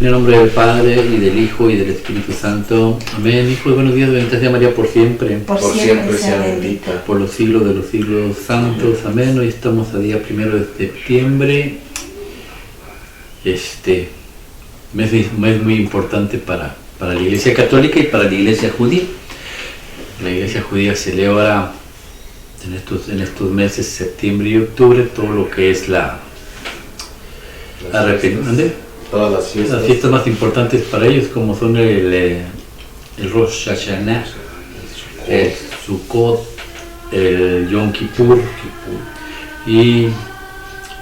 En el nombre del Padre, y del Hijo, y del Espíritu Santo. Amén. Hijo de buenos días, bendita sea María por siempre. Por siempre sea bendita. Por los siglos de los siglos santos. Amén. Hoy estamos a día 1 de septiembre. Mes muy importante para la Iglesia Católica y para la Iglesia Judía. La Iglesia Judía celebra en estos meses, septiembre y octubre, todo lo que es todas las fiestas más importantes para ellos, como son el Rosh Hashanah, el Sukkot, el Yom Kippur, y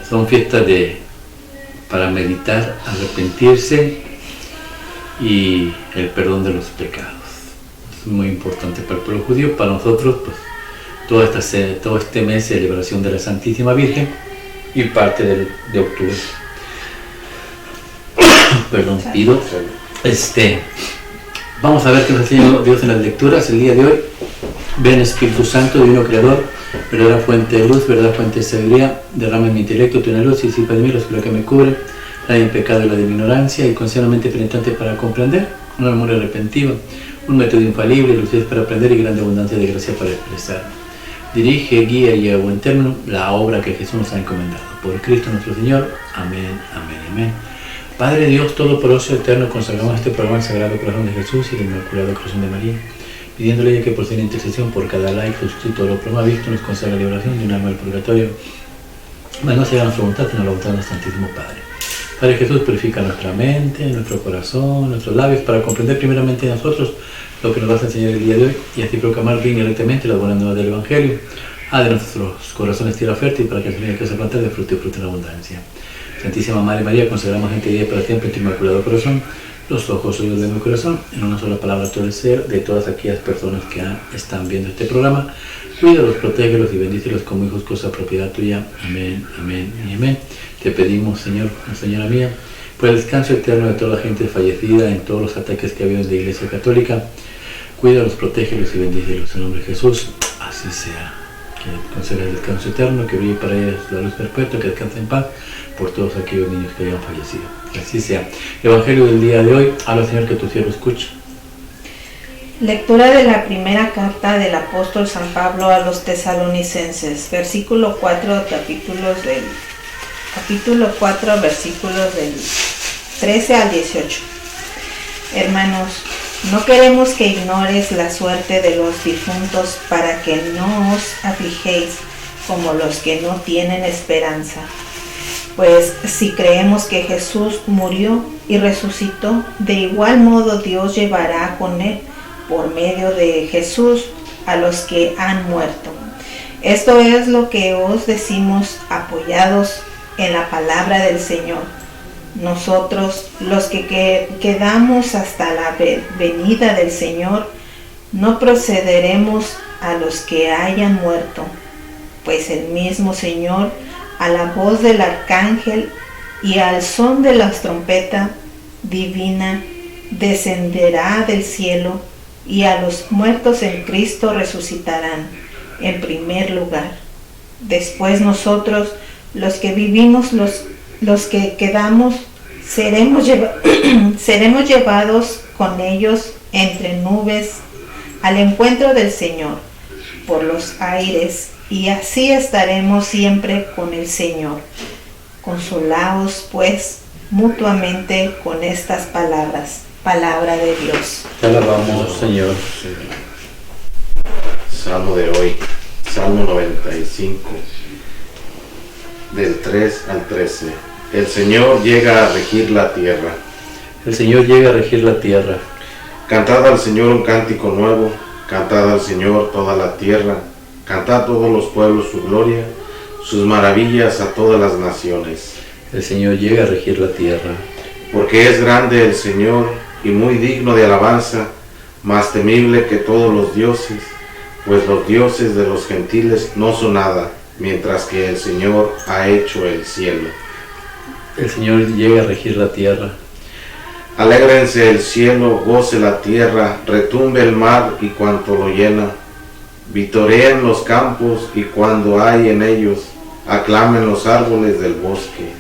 son fiestas para meditar, arrepentirse y el perdón de los pecados. Es muy importante para el pueblo judío. Para nosotros, pues, todo este mes, celebración de la Santísima Virgen y parte de octubre. Perdón, pido. Vamos a ver qué nos enseña Dios en las lecturas el día de hoy. Ven, Espíritu Santo, Divino Creador, verdadera fuente de luz, verdadera fuente de sabiduría, derrama en mi intelecto tu luz y disipa de mí la oscuridad que me cubre, la del pecado y la de mi ignorancia, y concede una mente penetrante para comprender, una memoria repentiva, un método infalible, lucidez para aprender y grande abundancia de gracia para expresar. Dirige, guía y lleva a buen término la obra que Jesús nos ha encomendado. Por Cristo nuestro Señor. Amén, amén, amén. Padre Dios Todopoderoso Eterno, consagramos este programa al Sagrado Corazón de Jesús y del Inmaculado Corazón de María, pidiéndole ella que por su intercesión por cada like, suscrito o programa visto nos consagra la liberación de un alma del purgatorio, mas no sea nuestra voluntad sino la voluntad de nuestro Santísimo Padre. Padre Jesús, purifica nuestra mente, nuestro corazón, nuestros labios, para comprender primeramente en nosotros lo que nos vas a enseñar el día de hoy, y así proclamar bien y rectamente las buenas nuevas del Evangelio. Haz de nuestros corazones tierra fértil para que el Señor que se plante de fruto y fruto en abundancia. Santísima Madre María, consagramos gente día y para siempre en tu Inmaculado Corazón, los ojos oídos de mi corazón, en una sola palabra todo el ser de todas aquellas personas que están viendo este programa. Cuídalos, protégelos y bendícelos como hijos, cosa propiedad tuya. Amén, amén y amén. Te pedimos, Señor, Señora mía, por el descanso eterno de toda la gente fallecida en todos los ataques que ha habido en la Iglesia Católica. Cuídalos, protégelos y bendícelos en nombre de Jesús. Así sea. Que conceda el descanso eterno, que brille para ellos la luz perpetua, que descanse en paz por todos aquellos niños que hayan fallecido. Que así sea. Evangelio del día de hoy. Habla, Señor, que tu siervo escucha. Lectura de la primera carta del apóstol San Pablo a los tesalonicenses, versículo 4, capítulo 4, versículos del 13 al 18. Hermanos, no queremos que ignores la suerte de los difuntos para que no os afligéis como los que no tienen esperanza. Pues si creemos que Jesús murió y resucitó, de igual modo Dios llevará con él, por medio de Jesús, a los que han muerto. Esto es lo que os decimos apoyados en la palabra del Señor. Nosotros, los que quedamos hasta la venida del Señor, no procederemos a los que hayan muerto, pues el mismo Señor, a la voz del arcángel y al son de la trompeta divina, descenderá del cielo, y a los muertos en Cristo resucitarán en primer lugar. Después nosotros, los que vivimos, los que quedamos, seremos llevados con ellos entre nubes al encuentro del Señor por los aires, y así estaremos siempre con el Señor. Consolaos pues mutuamente con estas palabras. Palabra de Dios. Te alabamos, Señor. Salmo de hoy, Salmo 95, del 3 al 13. El Señor llega a regir la tierra. El Señor llega a regir la tierra. Cantad al Señor un cántico nuevo, cantad al Señor toda la tierra, cantad todos los pueblos su gloria, sus maravillas a todas las naciones. El Señor llega a regir la tierra. Porque es grande el Señor y muy digno de alabanza, más temible que todos los dioses, pues los dioses de los gentiles no son nada, mientras que el Señor ha hecho el cielo. El Señor llega a regir la tierra. Alégrense el cielo, goce la tierra, retumbe el mar y cuanto lo llena, vitoreen los campos y cuando hay en ellos, aclamen los árboles del bosque.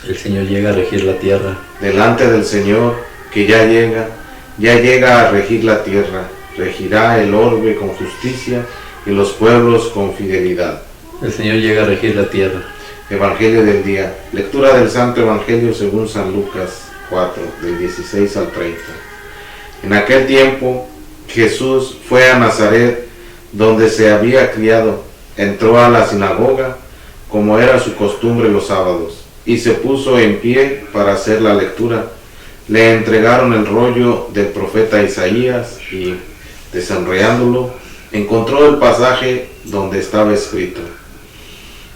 El Señor llega a regir la tierra. delante del Señor que ya llega a regir la tierra, regirá el orbe con justicia y los pueblos con fidelidad. El Señor llega a regir la tierra. Evangelio del día. Lectura del Santo Evangelio según San Lucas 4, del 16 al 30. En aquel tiempo Jesús fue a Nazaret, donde se había criado. Entró a la sinagoga, como era su costumbre los sábados, y se puso en pie para hacer la lectura. Le entregaron el rollo del profeta Isaías y, desenrollándolo, encontró el pasaje donde estaba escrito: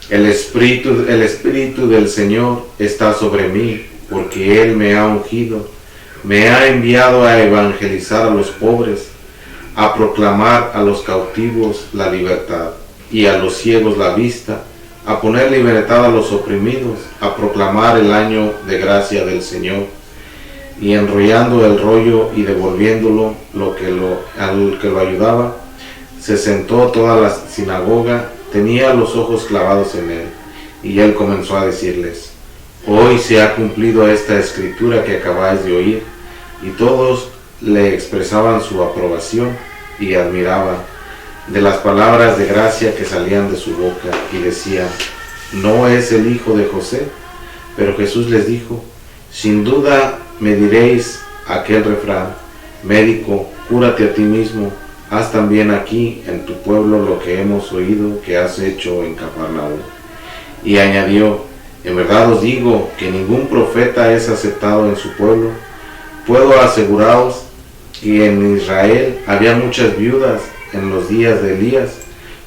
el Espíritu del Señor está sobre mí, porque Él me ha ungido, me ha enviado a evangelizar a los pobres, a proclamar a los cautivos la libertad y a los ciegos la vista, a poner libertad a los oprimidos, a proclamar el año de gracia del Señor. Y enrollando el rollo y devolviéndolo al que lo ayudaba, se sentó toda la sinagoga, tenía los ojos clavados en él, y él comenzó a decirles: hoy se ha cumplido esta escritura que acabáis de oír. Y todos le expresaban su aprobación y admiraban de las palabras de gracia que salían de su boca, y decían: ¿no es el hijo de José? Pero Jesús les dijo: sin duda me diréis aquel refrán: médico, cúrate a ti mismo, haz también aquí en tu pueblo lo que hemos oído que has hecho en Cafarnaúm. Y añadió: en verdad os digo que ningún profeta es aceptado en su pueblo. Puedo aseguraros que en Israel había muchas viudas en los días de Elías,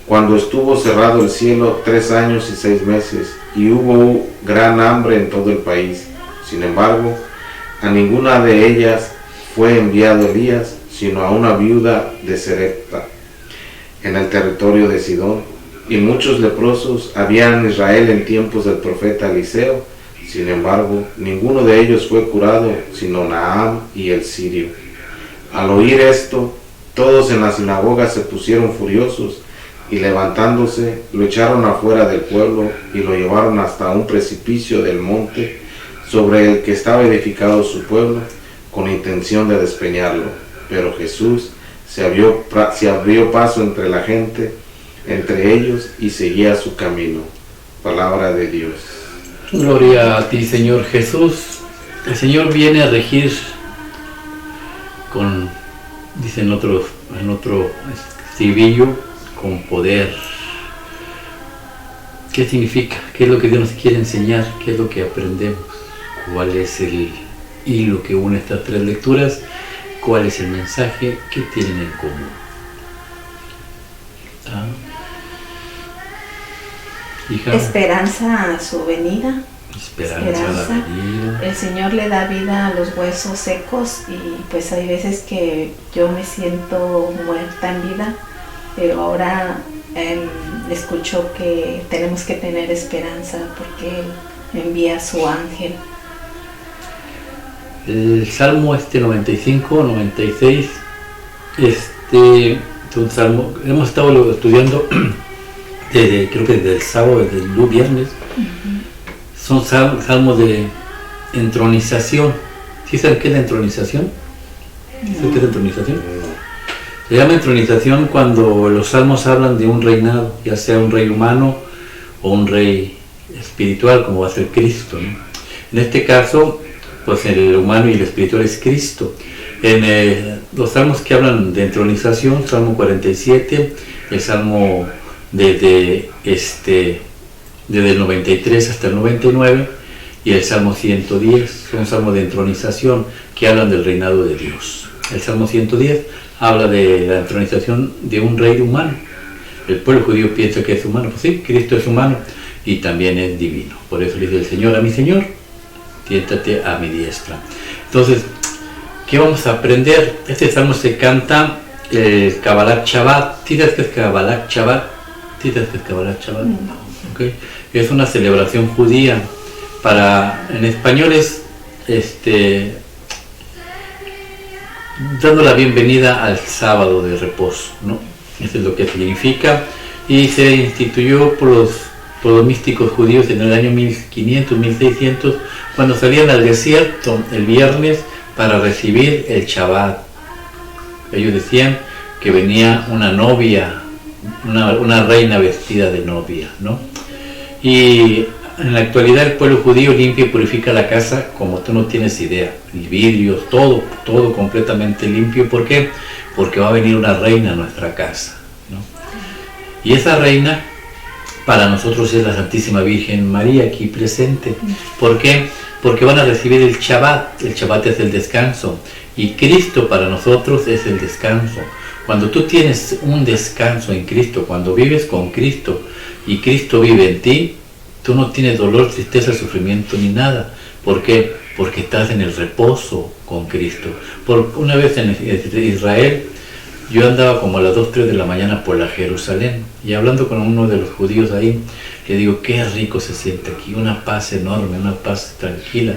cuando estuvo cerrado el cielo 3 años y 6 meses, y hubo gran hambre en todo el país. Sin embargo, a ninguna de ellas fue enviado Elías, sino a una viuda de Sarepta, en el territorio de Sidón. Y muchos leprosos había en Israel en tiempos del profeta Eliseo. Sin embargo, ninguno de ellos fue curado, sino Naamán y el sirio. Al oír esto, todos en la sinagoga se pusieron furiosos, y levantándose, lo echaron afuera del pueblo y lo llevaron hasta un precipicio del monte sobre el que estaba edificado su pueblo, con intención de despeñarlo. Pero Jesús se abrió paso entre la gente, entre ellos, y seguía su camino. Palabra de Dios. Gloria a ti, Señor Jesús. El Señor viene a regir con, dice en otro estribillo, con poder. ¿Qué significa? ¿Qué es lo que Dios nos quiere enseñar? ¿Qué es lo que aprendemos? ¿Cuál es el hilo que une estas 3 lecturas? ¿Cuál es el mensaje que tienen en común? Hija, esperanza a su venida. Esperanza a la venida. El Señor le da vida a los huesos secos, y pues hay veces que yo me siento muerta en vida, pero ahora escucho que tenemos que tener esperanza porque Él envía a su ángel. El Salmo 95, 96, es un salmo, hemos estado estudiando creo que desde el sábado, desde el viernes. Son salmos de entronización. ¿Sí saben qué es la entronización? ¿Saben qué es la entronización? Se llama entronización cuando los salmos hablan de un reinado, ya sea un rey humano o un rey espiritual, como va a ser Cristo, ¿no? En este caso, pues el humano y el espiritual es Cristo. En los salmos que hablan de entronización, Salmo 47, el Salmo desde el 93 hasta el 99, y el Salmo 110, son salmos de entronización que hablan del reinado de Dios. El Salmo 110 habla de la entronización de un rey humano. El pueblo judío piensa que es humano, pues sí, Cristo es humano y también es divino. Por eso le dice el Señor a mi Señor: siéntate a mi diestra. Entonces, ¿qué vamos a aprender? Este salmo se canta el Kabbalat Shabbat. ¿Sí sabes qué es Kabbalat Shabbat? ¿Sí sabes qué es Kabbalat Shabbat? Okay. Es una celebración judía. En español es dando la bienvenida al sábado de reposo, ¿no? Eso es lo que significa, y se instituyó por los místicos judíos en el año 1500, 1600, cuando salían al desierto el viernes para recibir el Shabbat. Ellos decían que venía una novia, una reina vestida de novia, ¿no? Y en la actualidad el pueblo judío limpia y purifica la casa como tú no tienes idea. Vidrios, todo completamente limpio. ¿Por qué? Porque va a venir una reina a nuestra casa, ¿no? Y esa reina para nosotros es la Santísima Virgen María aquí presente. ¿Por qué? Porque van a recibir el Shabbat. El Shabbat es el descanso. Y Cristo para nosotros es el descanso. Cuando tú tienes un descanso en Cristo, cuando vives con Cristo y Cristo vive en ti, tú no tienes dolor, tristeza, sufrimiento ni nada. ¿Por qué? Porque estás en el reposo con Cristo. Una vez en Israel, yo andaba como a las 2, 3 de la mañana por la Jerusalén y hablando con uno de los judíos ahí, le digo, qué rico se siente aquí, una paz enorme, una paz tranquila.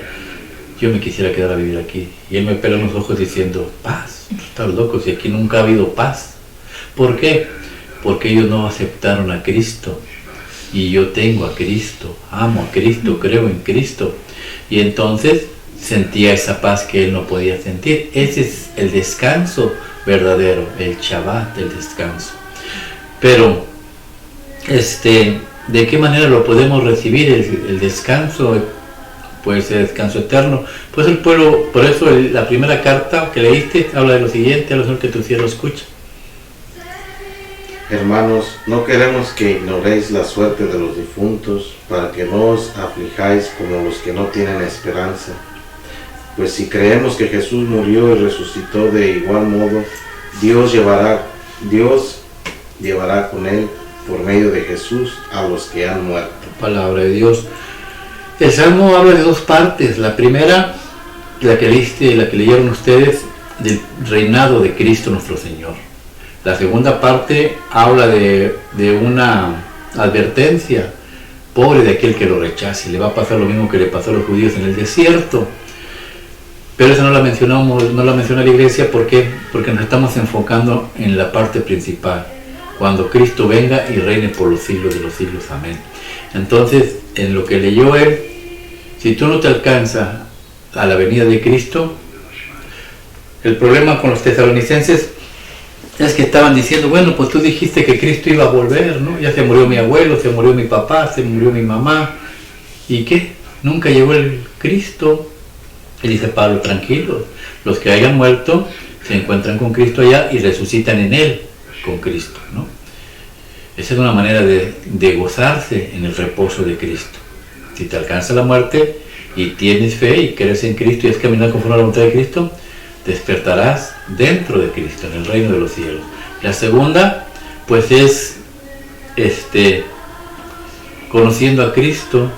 Yo me quisiera quedar a vivir aquí. Y él me peló los ojos diciendo, paz, tú estás loco, si aquí nunca ha habido paz. ¿Por qué? Porque ellos no aceptaron a Cristo. Y yo tengo a Cristo, amo a Cristo, creo en Cristo. Y entonces sentía esa paz que él no podía sentir. Ese es el descanso verdadero, el Shabbat, el descanso. Pero, ¿de qué manera lo podemos recibir el descanso? Pues el descanso eterno. Pues el pueblo, por eso la primera carta que leíste habla de lo siguiente, a lo mejor que tu cielo escucha. Hermanos, no queremos que ignoréis la suerte de los difuntos, para que no os aflijáis como los que no tienen esperanza. Pues si creemos que Jesús murió y resucitó de igual modo, Dios llevará con él, por medio de Jesús, a los que han muerto. Palabra de Dios. El Salmo habla de dos partes. La primera, la que leyeron ustedes, del reinado de Cristo nuestro Señor. La segunda parte habla de una advertencia. Pobre de aquel que lo rechace, le va a pasar lo mismo que le pasó a los judíos en el desierto. Pero esa no la menciona la iglesia. ¿Por qué? Porque nos estamos enfocando en la parte principal. Cuando Cristo venga y reine por los siglos de los siglos. Amén. Entonces, en lo que leyó él, si tú no te alcanzas a la venida de Cristo, el problema con los tesalonicenses es que estaban diciendo, bueno, pues tú dijiste que Cristo iba a volver, ¿no? Ya se murió mi abuelo, se murió mi papá, se murió mi mamá. ¿Y qué? Nunca llegó el Cristo. Y dice Pablo, tranquilos, los que hayan muerto se encuentran con Cristo allá y resucitan en Él con Cristo, ¿no? Esa es una manera de gozarse en el reposo de Cristo. Si te alcanza la muerte y tienes fe y crees en Cristo y es caminar conforme a la voluntad de Cristo, despertarás dentro de Cristo, en el reino de los cielos. La segunda, pues es conociendo a Cristo.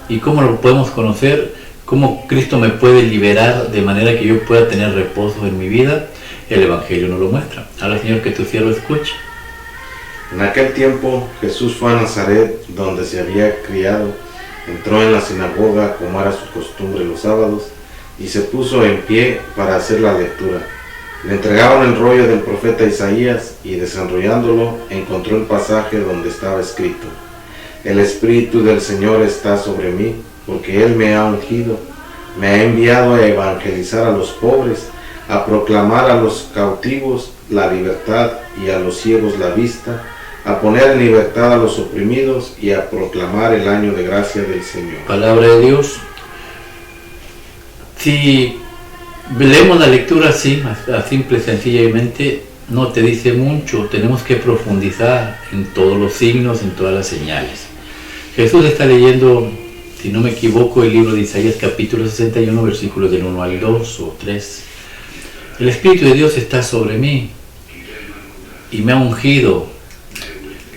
¿Y cómo lo podemos conocer? ¿Cómo Cristo me puede liberar de manera que yo pueda tener reposo en mi vida? El Evangelio nos lo muestra. Ahora, Señor, que tu cielo escuche. En aquel tiempo Jesús fue a Nazaret, donde se había criado. Entró en la sinagoga, como era su costumbre los sábados, y se puso en pie para hacer la lectura. Le entregaron el rollo del profeta Isaías, y desenrollándolo, encontró el pasaje donde estaba escrito: El Espíritu del Señor está sobre mí, porque Él me ha ungido, me ha enviado a evangelizar a los pobres, a proclamar a los cautivos la libertad y a los ciegos la vista, a poner en libertad a los oprimidos y a proclamar el año de gracia del Señor. Palabra de Dios. Si leemos la lectura así, simple y sencillamente, no te dice mucho. Tenemos que profundizar en todos los signos, en todas las señales. Jesús está leyendo, si no me equivoco, el libro de Isaías capítulo 61, versículos del 1 al 2 o 3. El Espíritu de Dios está sobre mí y me ha ungido.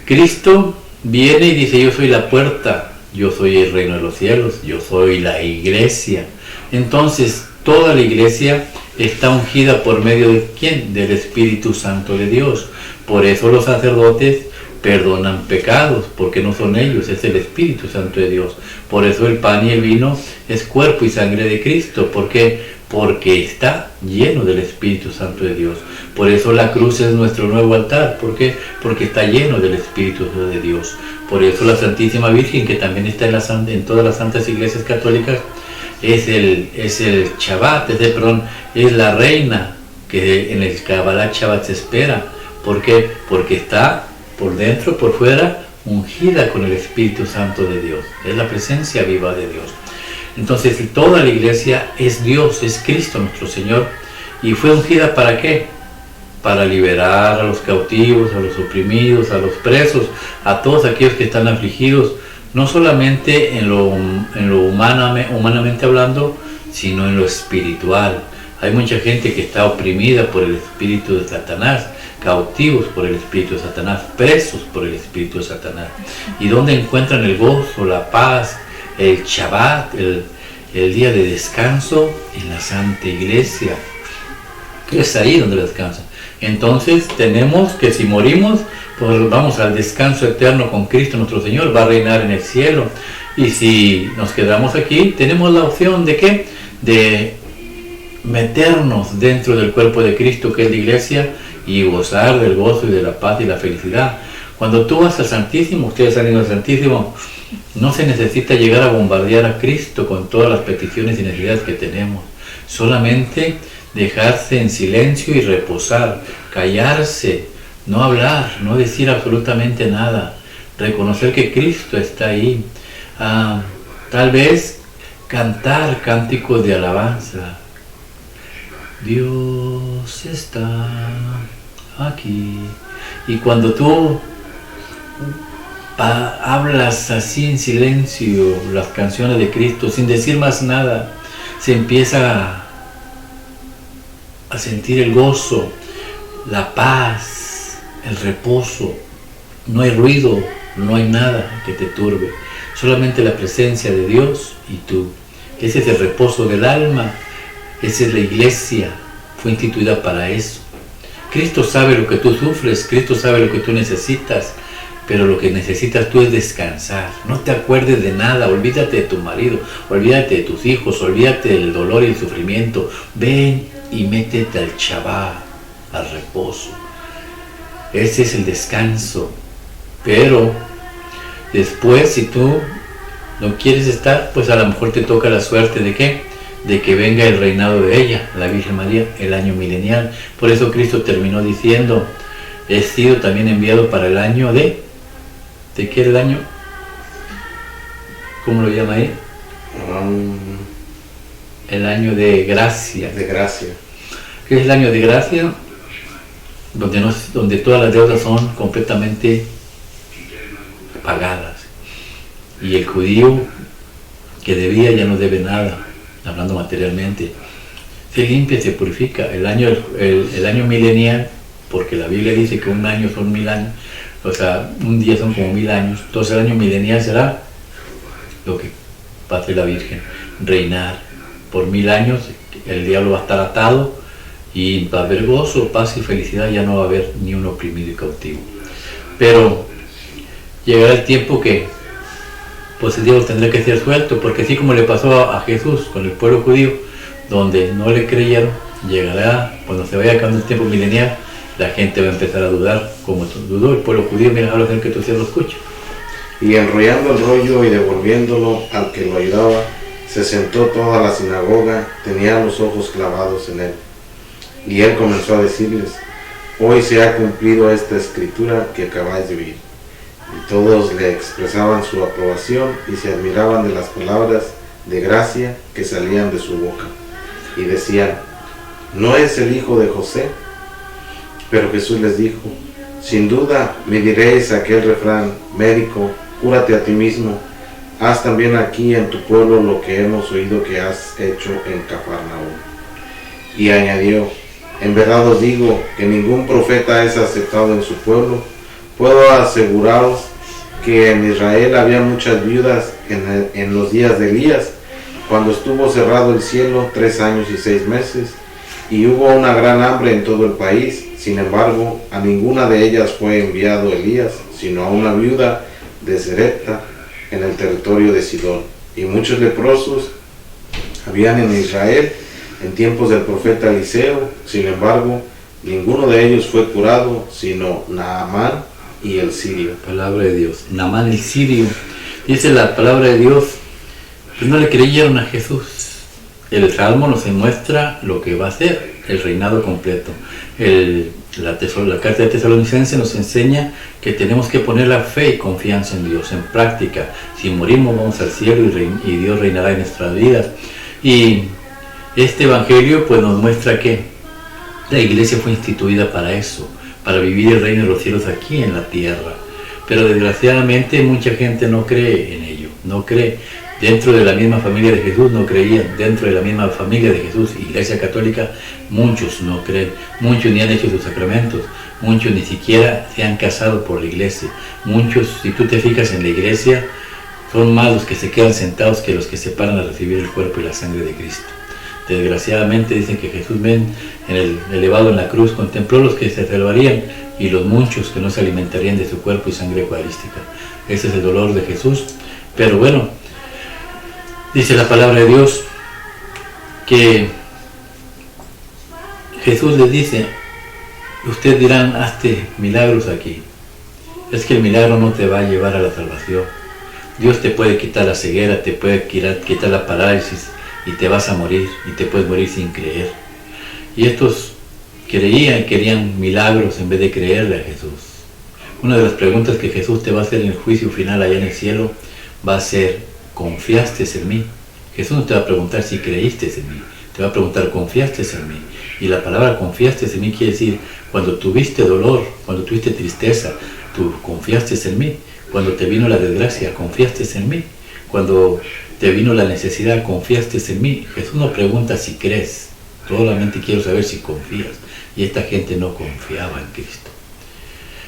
Cristo viene y dice, yo soy la puerta, yo soy el reino de los cielos, yo soy la iglesia. Entonces, toda la iglesia está ungida por medio de ¿quién? Del Espíritu Santo de Dios. Por eso los sacerdotes perdonan pecados, porque no son ellos, es el Espíritu Santo de Dios. Por eso el pan y el vino es cuerpo y sangre de Cristo. ¿Por qué? Porque está lleno del Espíritu Santo de Dios. Por eso la cruz es nuestro nuevo altar. ¿Por qué? Porque está lleno del Espíritu de Dios. Por eso la Santísima Virgen, que también está en todas las santas iglesias católicas, es el Shabbat, es la reina que en el Kabbalah Shabbat se espera. ¿Por qué? Porque está por dentro, por fuera, ungida con el Espíritu Santo de Dios. Es la presencia viva de Dios. Entonces toda la iglesia es Dios, es Cristo nuestro Señor. ¿Y fue ungida para qué? Para liberar a los cautivos, a los oprimidos, a los presos, a todos aquellos que están afligidos, no solamente en lo humanamente hablando, sino en lo espiritual. Hay mucha gente que está oprimida por el espíritu de Satanás, cautivos por el espíritu de Satanás, presos por el espíritu de Satanás. ¿Y dónde encuentran el gozo, la paz, el Shabbat, el día de descanso? En la Santa Iglesia. Es ahí donde descansan. Entonces tenemos que, si morimos, pues vamos al descanso eterno con Cristo nuestro Señor, va a reinar en el cielo. Y si nos quedamos aquí, tenemos la opción de ¿qué? De meternos dentro del cuerpo de Cristo, que es la iglesia, y gozar del gozo y de la paz y la felicidad. Cuando tú vas al Santísimo, ustedes han ido al Santísimo, no se necesita llegar a bombardear a Cristo con todas las peticiones y necesidades que tenemos. Solamente dejarse en silencio y reposar, callarse, no hablar, no decir absolutamente nada, reconocer que Cristo está ahí. Tal vez cantar cánticos de alabanza. Dios está aquí. Y cuando tú hablas así en silencio las canciones de Cristo, sin decir más nada, se empieza a sentir el gozo, la paz, el reposo. No hay ruido, no hay nada que te turbe, solamente la presencia de Dios y tú. Ese es el reposo del alma, esa es la iglesia, fue instituida para eso. Cristo sabe lo que tú sufres, Cristo sabe lo que tú necesitas, pero lo que necesitas tú es descansar. No te acuerdes de nada, olvídate de tu marido, olvídate de tus hijos, olvídate del dolor y el sufrimiento. Ven y métete al Shabbat, al reposo. Ese es el descanso. Pero después, si tú no quieres estar, pues a lo mejor te toca la suerte de ¿qué? De que venga el reinado de ella, la Virgen María, el año milenial. Por eso Cristo terminó diciendo: he sido también enviado para el año ¿de qué era el año? ¿Cómo lo llama ahí? El año de gracia. De gracia. ¿Qué es el año de gracia? Donde todas las deudas son completamente pagadas. Y el judío que debía ya no debe nada, hablando materialmente. Se limpia, se purifica. El año milenial, porque la Biblia dice que un año son 1000 años, o sea, un día son como 1000 años. Entonces el año milenial será lo que va a hacer la Virgen, reinar por 1000 años. El diablo va a estar atado y va a haber gozo, paz y felicidad. Ya no va a haber ni un oprimido y cautivo. Pero llegará el tiempo que pues el diablo tendrá que ser suelto, porque así como le pasó a Jesús con el pueblo judío, donde no le creyeron, llegará cuando se vaya acabando el tiempo milenial, la gente va a empezar a dudar, como dudó el pueblo judío. Mira, ahora que tú se lo escuchas. Y enrollando el rollo y devolviéndolo al que lo ayudaba, se sentó toda la sinagoga, tenía los ojos clavados en él. Y él comenzó a decirles: hoy se ha cumplido esta escritura que acabáis de oír. Y todos le expresaban su aprobación y se admiraban de las palabras de gracia que salían de su boca. Y decían: ¿no es el hijo de José? Pero Jesús les dijo: sin duda me diréis aquel refrán médico: cúrate a ti mismo, haz también aquí en tu pueblo lo que hemos oído que has hecho en Cafarnaúm. Y añadió: en verdad os digo que ningún profeta es aceptado en su pueblo. Puedo aseguraros que en Israel había muchas viudas en los días de Elías, cuando estuvo cerrado el cielo 3 años y 6 meses, y hubo una gran hambre en todo el país. Sin embargo, a ninguna de ellas fue enviado Elías, sino a una viuda de Sarepta, en el territorio de Sidón. Y muchos leprosos habían en Israel en tiempos del profeta Eliseo. Sin embargo, ninguno de ellos fue curado, sino Naamán y el sirio. Palabra de Dios. Naamán el sirio. Dice la palabra de Dios: pues no le creyeron a Jesús. el Salmo nos muestra lo que va a ser el reinado completo. La carta de Tesalonicenses nos enseña que tenemos que poner la fe y confianza en Dios, en práctica. Si morimos vamos al cielo y Dios reinará en nuestras vidas. Y este evangelio pues nos muestra que la iglesia fue instituida para eso, para vivir el reino de los cielos aquí en la tierra. Pero desgraciadamente mucha gente no cree en ello, no cree. Dentro de la misma familia de Jesús no creían, dentro de la misma familia de Jesús, Iglesia Católica, muchos no creen, muchos ni han hecho sus sacramentos, muchos ni siquiera se han casado por la iglesia, muchos, si tú te fijas en la iglesia, son más los que se quedan sentados que los que se paran a recibir el cuerpo y la sangre de Cristo. Desgraciadamente dicen que Jesús, elevado en la cruz, contempló los que se salvarían y los muchos que no se alimentarían de su cuerpo y sangre eucarística. Ese es el dolor de Jesús, pero bueno, dice la palabra de Dios que Jesús les dice, ustedes dirán, hazte milagros aquí. Es que el milagro no te va a llevar a la salvación. Dios te puede quitar la ceguera, te puede quitar la parálisis y te vas a morir y te puedes morir sin creer. Y estos querían milagros en vez de creerle a Jesús. Una de las preguntas que Jesús te va a hacer en el juicio final allá en el cielo va a ser, ¿confiaste en mí? Jesús no te va a preguntar si creíste en mí, te va a preguntar, ¿confiaste en mí? Y la palabra confiaste en mí quiere decir, cuando tuviste dolor, cuando tuviste tristeza, tú confiaste en mí. Cuando te vino la desgracia, confiaste en mí. Cuando te vino la necesidad, confiaste en mí. Jesús no pregunta si crees, solamente quiero saber si confías. Y esta gente no confiaba en Cristo.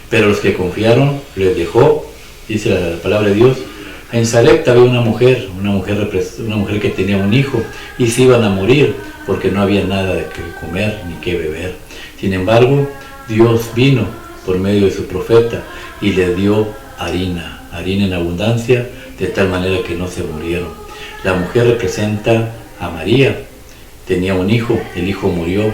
Pero los que confiaron, les dejó, dice la palabra de Dios. En Sarepta había una mujer que tenía un hijo y se iban a morir porque no había nada de que comer ni que beber. Sin embargo, Dios vino por medio de su profeta y le dio harina en abundancia, de tal manera que no se murieron. La mujer representa a María, tenía un hijo, el hijo murió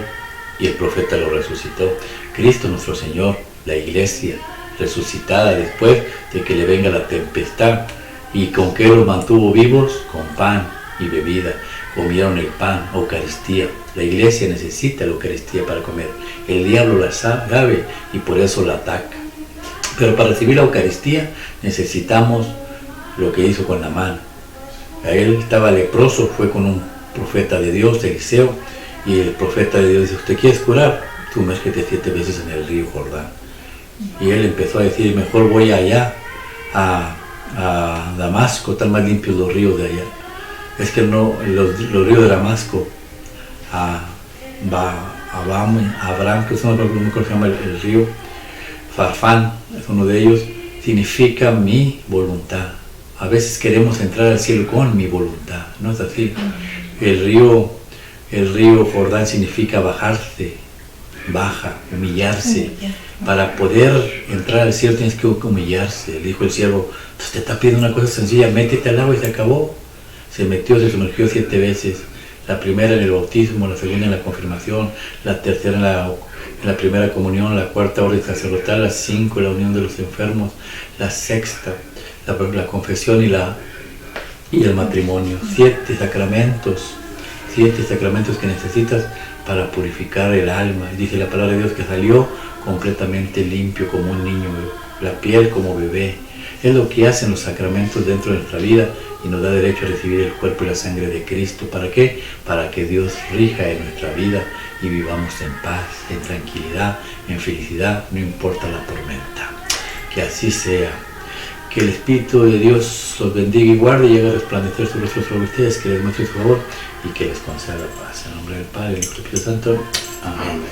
y el profeta lo resucitó. Cristo nuestro Señor, la iglesia resucitada después de que le venga la tempestad. ¿Y con qué los mantuvo vivos? Con pan y bebida. Comieron el pan, Eucaristía. La iglesia necesita la Eucaristía para comer. El diablo la sabe y por eso la ataca. Pero para recibir la Eucaristía necesitamos lo que hizo con Naamán. Él estaba leproso, fue con un profeta de Dios, Eliseo, y el profeta de Dios dice, ¿usted quiere curar? Sumérgete 7 veces en el río Jordán. Y él empezó a decir, mejor voy allá a Damasco, están más limpios los ríos de allá. Es que no, los ríos de Damasco, Abraham, que es uno, ¿cómo se llama el río? Farfán, es uno de ellos, significa mi voluntad. A veces queremos entrar al cielo con mi voluntad, no es así. El río Jordán significa bajarse, humillarse. Para poder entrar al cielo tienes que humillarse. Le dijo el siervo, pues te está pidiendo una cosa sencilla, métete al agua y se acabó. Se sumergió 7 veces. La primera en el bautismo, la segunda en la confirmación, la tercera en la primera comunión, la cuarta orden sacerdotal, la 5 en la unión de los enfermos, la sexta, la confesión y el matrimonio. 7 sacramentos que necesitas para purificar el alma. Y dice la palabra de Dios que salió completamente limpio como un niño, la piel como bebé. Es lo que hacen los sacramentos dentro de nuestra vida y nos da derecho a recibir el cuerpo y la sangre de Cristo. ¿Para qué? Para que Dios rija en nuestra vida y vivamos en paz, en tranquilidad, en felicidad, no importa la tormenta. Que así sea. Que el Espíritu de Dios los bendiga y guarde y llegue a resplandecer su rostro sobre ustedes, que les muestre su favor y que les conceda la paz. En nombre del Padre y del Espíritu Santo. Amén.